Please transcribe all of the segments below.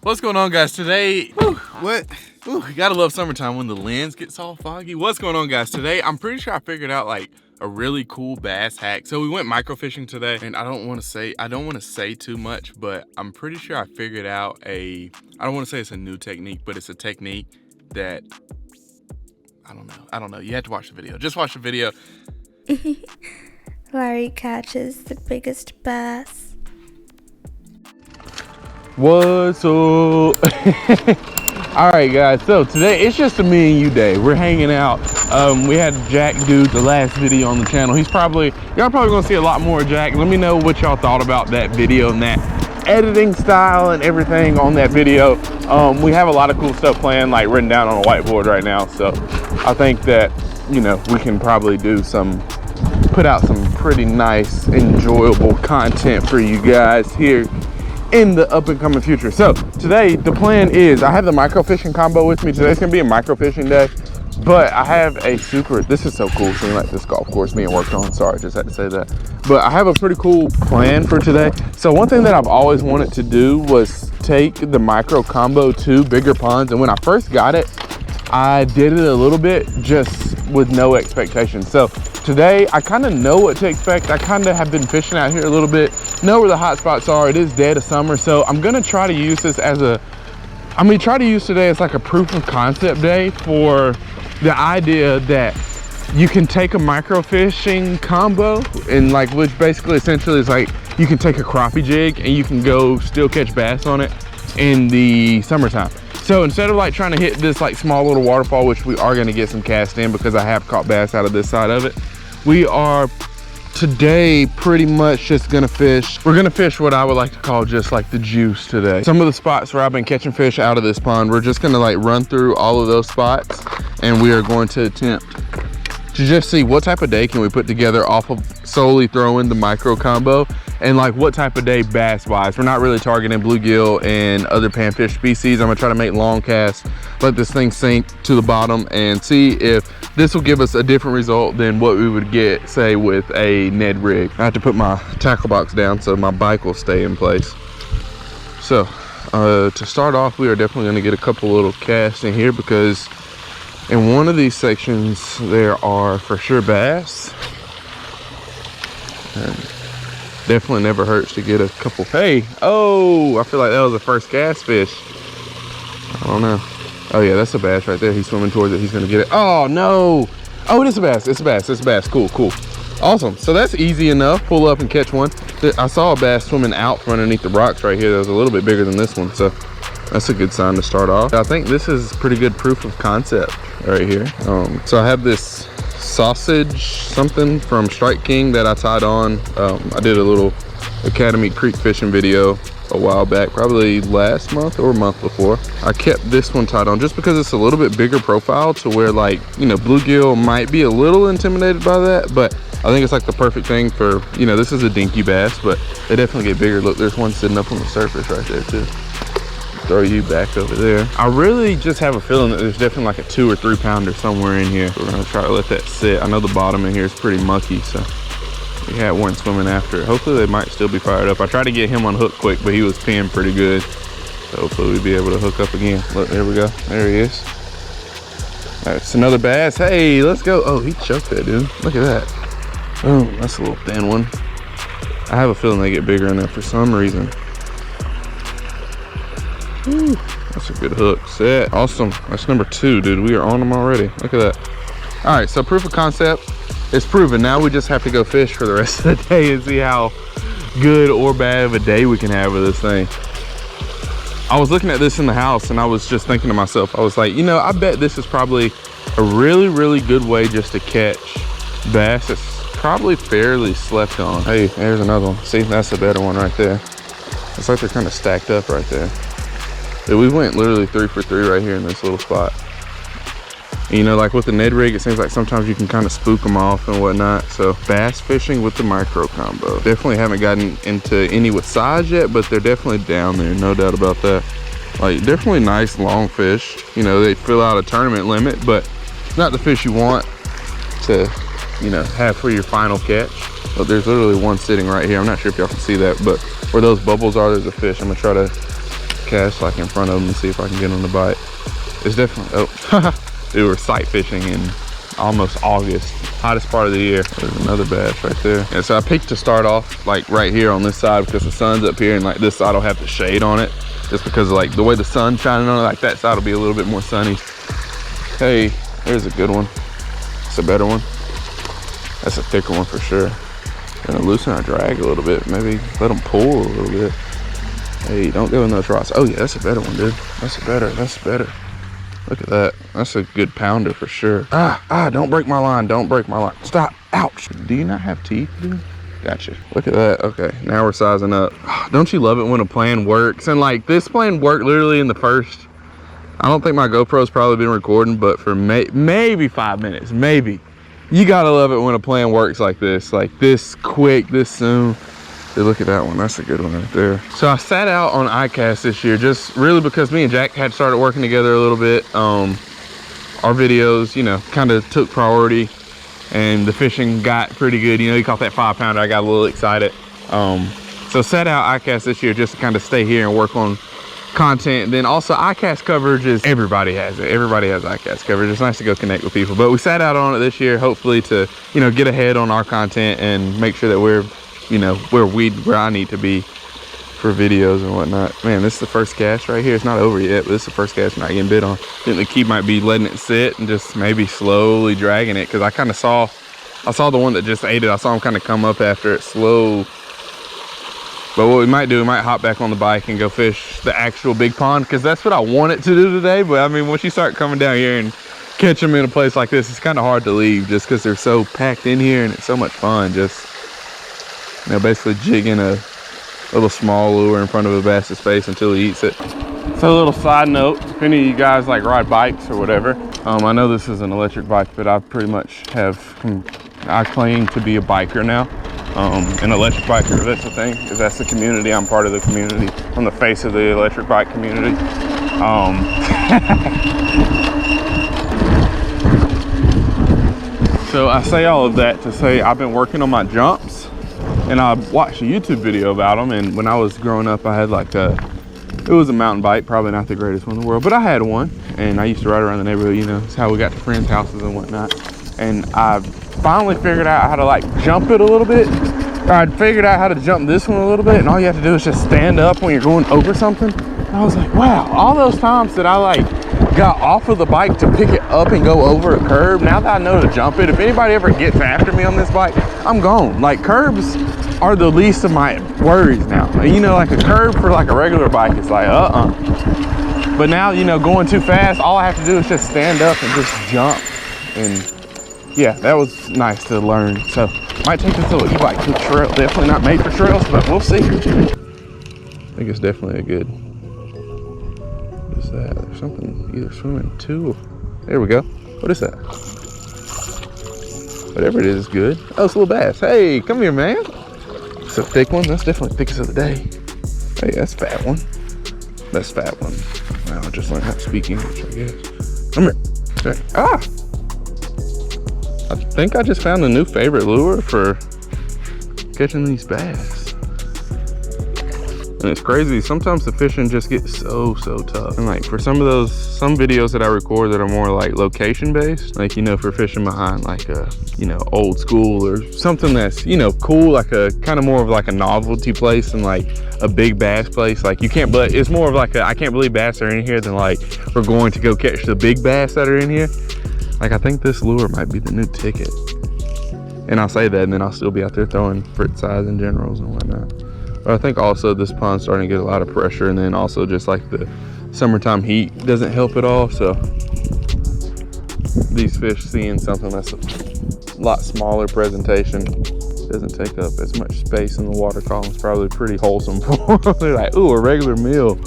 What's going on, guys? Today, you gotta love summertime when the lens gets all foggy. What's going on, guys? Today, I'm pretty sure I figured out like a really cool bass hack. So we went microfishing today, and I don't want to say too much, but I'm pretty sure I figured out I don't want to say it's a new technique, but it's a technique that, I don't know. You have to watch the video. Just watch the video. Larry catches the biggest bass. What's up? All right, guys, so today it's just a me and you day. We're hanging out. We had Jack do the last video on the channel. Y'all probably gonna see a lot more of Jack. Let me know what y'all thought about that video and that editing style and everything on that video. We have a lot of cool stuff planned, like written down on a whiteboard right now. So I think that, you know, we can probably put out some pretty nice, enjoyable content for you guys here in the up and coming future. So today the plan is, I have the microfishing combo with me. Today's gonna be a microfishing day, but I have this is so cool, seeing like this golf course being worked on. Sorry, just had to say that. But I have a pretty cool plan for today. So one thing that I've always wanted to do was take the micro combo to bigger ponds, and when I first got it, I did it a little bit just with no expectations. So today I kind of know what to expect. I kind of have been fishing out here a little bit, know where the hot spots are. It is dead of summer, so I'm gonna try to use this today as like a proof of concept day for the idea that you can take a microfishing combo, and like, which basically essentially is like, you can take a crappie jig and you can go still catch bass on it in the summertime. So instead of like trying to hit this like small little waterfall, which we are gonna get some cast in because I have caught bass out of this side of it, we are today pretty much just gonna fish. We're gonna fish what I would like to call just like the juice today. Some of the spots where I've been catching fish out of this pond, we're just gonna like run through all of those spots, and we are going to attempt to just see what type of day can we put together off of solely throwing the micro combo, and like what type of day bass wise. We're not really targeting bluegill and other panfish species. I'm gonna try to make long casts, let this thing sink to the bottom, and see if this will give us a different result than what we would get, say, with a Ned rig. I have to put my tackle box down so my bike will stay in place. So to start off, we are definitely gonna get a couple little casts in here, because in one of these sections there are for sure bass, and definitely never hurts to get a couple. Hey, oh, I feel like that was the first cast fish. I don't know. Oh yeah, that's a bass right there. He's swimming towards it. He's gonna get it. Oh no. Oh, it is a bass. It's a bass. It's a bass. Cool, cool. Awesome. So that's easy enough. Pull up and catch one. I saw a bass swimming out from underneath the rocks right here that was a little bit bigger than this one, so that's a good sign to start off. I think this is pretty good proof of concept right here. So I have this sausage something from Strike King that I tied on. I did a little Academy Creek fishing video a while back, probably last month or month before. I kept this one tied on just because it's a little bit bigger profile, to where, like, you know, bluegill might be a little intimidated by that, but I think it's like the perfect thing for, you know, this is a dinky bass, but they definitely get bigger. Look, there's one sitting up on the surface right there too. Throw you back over there. I really just have a feeling that there's definitely like a 2 or 3 pounder somewhere in here. We're gonna try to let that sit. I know the bottom in here is pretty mucky, so we had one swimming after it. Hopefully they might still be fired up. I tried to get him unhooked quick, but he was peeing pretty good. So hopefully we'll be able to hook up again. Look, there we go. There he is. That's another bass. Hey, let's go. Oh, he choked that dude. Look at that. Oh, that's a little thin one. I have a feeling they get bigger in there for some reason. Ooh, that's a good hook. Set. Awesome. That's number 2, dude. We are on them already. Look at that. All right, so proof of concept is proven. Now we just have to go fish for the rest of the day and see how good or bad of a day we can have with this thing. I was looking at this in the house, and I was just thinking to myself, I was like, you know, I bet this is probably a really, really good way just to catch bass. It's probably fairly slept on. Hey, there's another one. See, that's a better one right there. It's like they're kind of stacked up right there. Dude, we went literally 3 for 3 right here in this little spot. You know, like with the Ned rig, it seems like sometimes you can kind of spook them off and whatnot. So bass fishing with the micro combo. Definitely haven't gotten into any with size yet, but they're definitely down there, no doubt about that. Like, definitely nice long fish. You know, they fill out a tournament limit, but not the fish you want to, you know, have for your final catch. But there's literally one sitting right here. I'm not sure if y'all can see that, but where those bubbles are, there's a fish. I'm gonna try to cast like in front of them and see if I can get on the bite. It's definitely, oh, dude, we're sight fishing in almost August, hottest part of the year. There's another bass right there. And so I picked to start off like right here on this side because the sun's up here and like this side will have the shade on it, just because of, like the way the sun's shining on it, like that side will be a little bit more sunny. Hey, there's a good one. It's a better one. That's a thicker one for sure. Gonna loosen our drag a little bit, maybe let them pull a little bit. Hey, don't go in those rocks. Oh yeah, that's a better one, dude. That's better. Look at that. That's a good pounder for sure. Don't break my line. Don't break my line. Stop. Ouch. Do you not have teeth, dude? Gotcha. Look at that. Okay, now we're sizing up. Don't you love it when a plan works? And like this plan worked literally in the first, I don't think my GoPro's probably been recording, but for maybe 5 minutes, maybe. You gotta love it when a plan works like this quick, this soon. Dude, look at that one. That's a good one right there. So I sat out on iCast this year just really because me and Jack had started working together a little bit. Our videos, you know, kind of took priority and the fishing got pretty good. You know, he caught that 5-pounder. I got a little excited. So sat out iCast this year just to kind of stay here and work on content. And then also iCast coverage is, everybody has it. Everybody has iCast coverage. It's nice to go connect with people. But we sat out on it this year, hopefully to, you know, get ahead on our content and make sure that we're, you know, where I need to be for videos and whatnot. Man, this is the first cast right here. It's not over yet, but this is the first cast I'm not getting bit on. I think the key might be letting it sit and just maybe slowly dragging it, because I kind of saw the one that just ate it. I saw him kind of come up after it slow. But what we might do, we might hop back on the bike and go fish the actual big pond, because that's what I wanted to do today. But I mean, once you start coming down here and catch them in a place like this, it's kind of hard to leave just because they're so packed in here and it's so much fun. Just, you know, basically jigging a little small lure in front of a bass's face until he eats it. So a little side note, if any of you guys like ride bikes or whatever, I know this is an electric bike, but I pretty much I claim to be a biker now. An electric biker, that's the thing, because that's the community. I'm part of the community. I'm the face of the electric bike community. So I say all of that to say I've been working on my jumps, and I watched a YouTube video about them. And when I was growing up, I had like it was a mountain bike, probably not the greatest one in the world, but I had one, and I used to ride around the neighborhood. You know, it's how we got to friends' houses and whatnot. And I finally figured out how to like jump it a little bit. I figured out how to jump this one a little bit, and all you have to do is just stand up when you're going over something. And I was like, wow, all those times that I like got off of the bike to pick it up and go over a curb, now that I know to jump it, if anybody ever gets after me on this bike, I'm gone. Like, curbs are the least of my worries now. You know, like a curb for like a regular bike is like, But now, you know, going too fast, all I have to do is just stand up and just jump. And yeah, that was nice to learn. So might take this little e-bike to the trail. Definitely not made for trails, but we'll see. I think it's definitely a good, what is that? There's something either swimming too. There we go. What is that? Whatever it is good. Oh, it's a little bass. Hey, come here, man. It's a thick one. That's definitely the thickest of the day. Hey, that's a fat one. That's a fat one. Well, I just learned how to speak English, I guess. Come here. Okay. Ah! I think I just found a new favorite lure for catching these bass. And it's crazy, sometimes the fishing just gets so tough. And like for some videos that I record that are more like location based, like, you know, for fishing behind like a, you know, old school or something that's, you know, cool, like a kind of more of like a novelty place than like a big bass place. Like you can't, but it's more of like a, I can't believe bass are in here than like we're going to go catch the big bass that are in here. Like, I think this lure might be the new ticket. And I'll say that, and then I'll still be out there throwing Fritz size and generals and whatnot. But I think also this pond's starting to get a lot of pressure, and then also just like the summertime heat doesn't help at all. So these fish seeing something that's a lot smaller presentation, doesn't take up as much space in the water column, is probably pretty wholesome for them. They're like, ooh, a regular meal,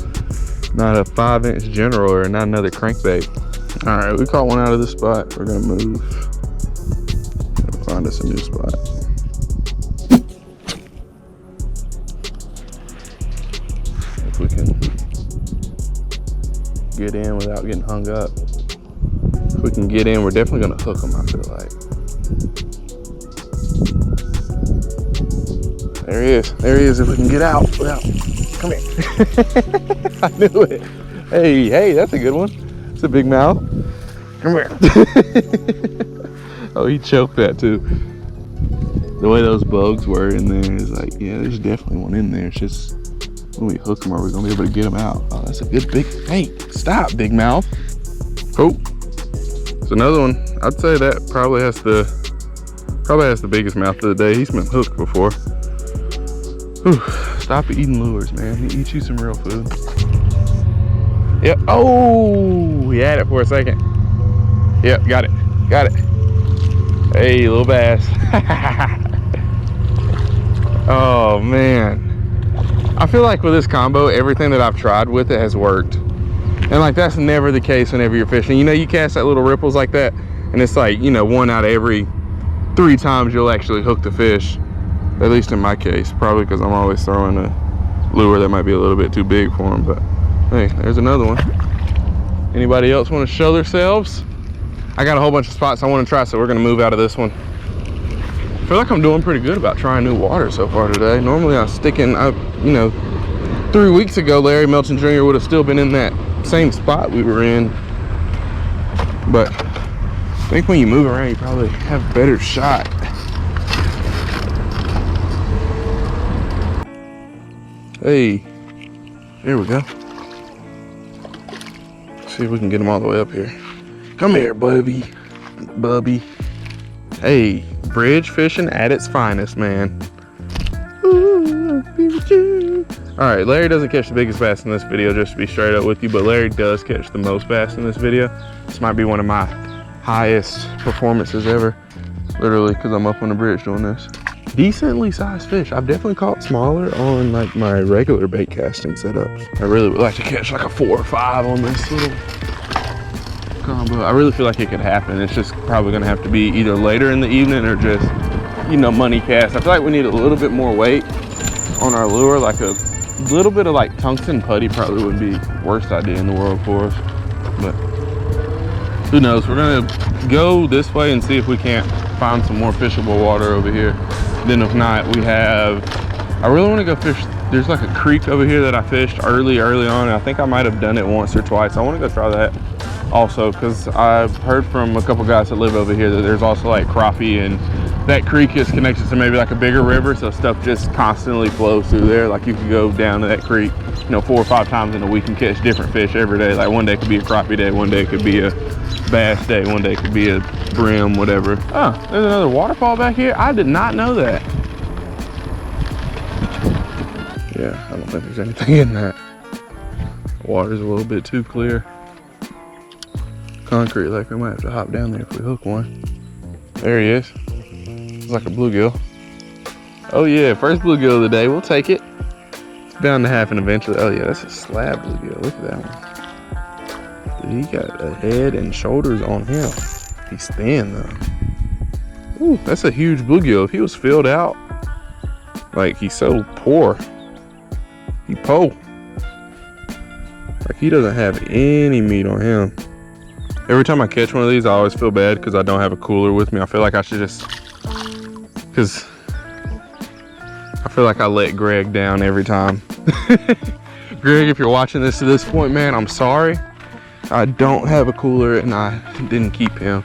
not a 5-inch general or not another crankbait. All right, we caught one out of this spot. We're gonna move. Gonna find us a new spot. If we can get in without getting hung up. If we can get in, we're definitely gonna hook them, I feel like. There he is. There he is if we can get out without Come here. I knew it. Hey, that's a good one. It's a big mouth. Come here. Oh, he choked that too. The way those bugs were in there is like, yeah, there's definitely one in there. It's just when we hook them, are we gonna be able to get them out? Oh, that's a good big, hey, stop, big mouth. Oh, it's another one. I'd say that probably has the biggest mouth of the day. He's been hooked before. Whew. Stop eating lures, man. Eat you some real food. Yep. Oh, he had it for a second. Yep, got it. Hey, little bass. Oh man, I feel like with this combo, everything that I've tried with it has worked. And like, that's never the case whenever you're fishing. You know, you cast that little ripples like that, and it's like, you know, 1 out of every 3 times you'll actually hook the fish. At least in my case, probably because I'm always throwing a lure that might be a little bit too big for them. But hey, there's another one. Anybody else want to show themselves? I got a whole bunch of spots I want to try, so we're going to move out of this one. I feel like I'm doing pretty good about trying new water so far today. Normally I stick in, you know, 3 weeks ago, Larry Melton Jr. would have still been in that same spot we were in. But I think when you move around, you probably have a better shot. Hey, here we go. Let's see if we can get them all the way up here. Come here, Bubby. Hey, bridge fishing at its finest, man. Ooh, all right, Larry doesn't catch the biggest bass in this video, just to be straight up with you, but Larry does catch the most bass in this video. This might be one of my highest performances ever, literally, because I'm up on the bridge doing this. Decently sized fish. I've definitely caught smaller on like my regular bait casting setups. I really would like to catch like a 4 or 5 on this little combo. I really feel like it could happen. It's just probably gonna have to be either later in the evening or just, you know, money cast. I feel like we need a little bit more weight on our lure. Like a little bit of like tungsten putty probably would be the worst idea in the world for us. But who knows? We're gonna go this way and see if we can't find some more fishable water over here. Then if not, we have, I really want to go fish. There's like a creek over here that I fished early on, and I think I might have done it once or twice. I want to go try that also, because I've heard from a couple guys that live over here that there's also like crappie, and that creek is connected to maybe like a bigger river, so stuff just constantly flows through there. Like you could go down to that creek, you know, 4 or 5 times in a week and catch different fish every day. Like one day could be a crappie day, one day could be a bass day, one day could be a brim, whatever. Oh, there's another waterfall back here. I did not know that. Yeah, I don't think there's anything in that. The water's a little bit too clear. Concrete, like we might have to hop down there if we hook one. There he is. It's like a bluegill. Oh yeah, first bluegill of the day. We'll take it. It's bound to happen eventually. Oh yeah, that's a slab bluegill. Look at that one. Dude, he got a head and shoulders on him. He's thin though. Ooh, that's a huge bluegill. If he was filled out, like he's so poor. He like he doesn't have any meat on him. Every time I catch one of these, I always feel bad because I don't have a cooler with me. I feel like I should just, because I feel like I let Greg down every time. Greg, if you're watching this to this point, man, I'm sorry. I don't have a cooler and I didn't keep him.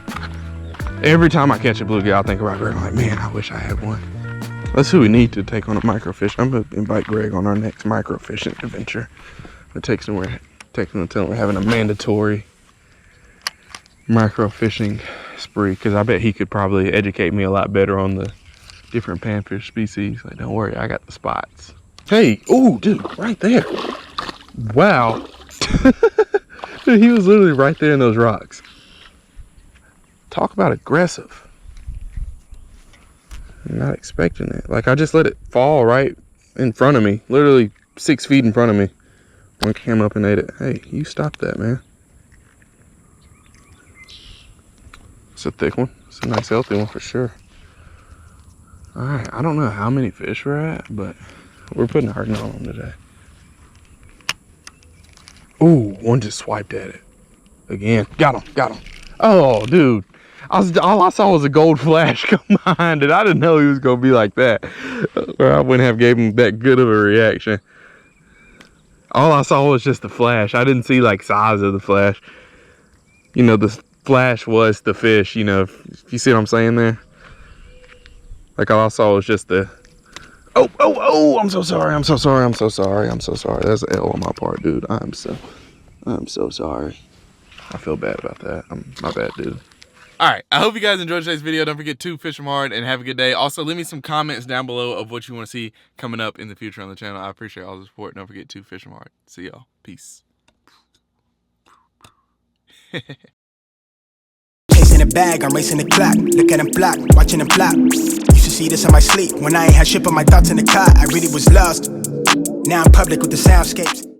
Every time I catch a bluegill, I think about Greg. I'm like, man, I wish I had one. That's who we need to take on a microfish. I'm gonna invite Greg on our next microfishing adventure. It takes him until we're having a mandatory microfishing spree, because I bet he could probably educate me a lot better on the different panfish species. Like, don't worry, I got the spots. Hey, oh, dude, right there. Wow. Dude, he was literally right there in those rocks. Talk about aggressive. I'm not expecting it. Like, I just let it fall right in front of me, literally 6 feet in front of me. One came up and ate it. Hey, you stop that, man. It's a thick one. It's a nice healthy one for sure. All right, I don't know how many fish we're at, but we're putting a hard on them today. Ooh, one just swiped at it. Again, got him. Oh, dude. All I saw was a gold flash come behind it. I didn't know he was gonna be like that, or I wouldn't have gave him that good of a reaction. All I saw was just the flash. I didn't see like size of the flash. You know, the flash was the fish, you know, if you see what I'm saying there. Like all I saw was just the, oh, I'm so sorry. That's an L on my part, dude. I'm so sorry. I feel bad about that. My bad, dude. All right, I hope you guys enjoyed today's video. Don't forget to fish them hard and have a good day. Also, leave me some comments down below of what you want to see coming up in the future on the channel. I appreciate all the support. Don't forget to fish them hard. See y'all. Peace. Chasing a bag, I'm racing the clock. Look at them block, watching them flop. Used to see this in my sleep when I ain't had shit but my thoughts in the car. I really was lost. Now I'm public with the soundscapes.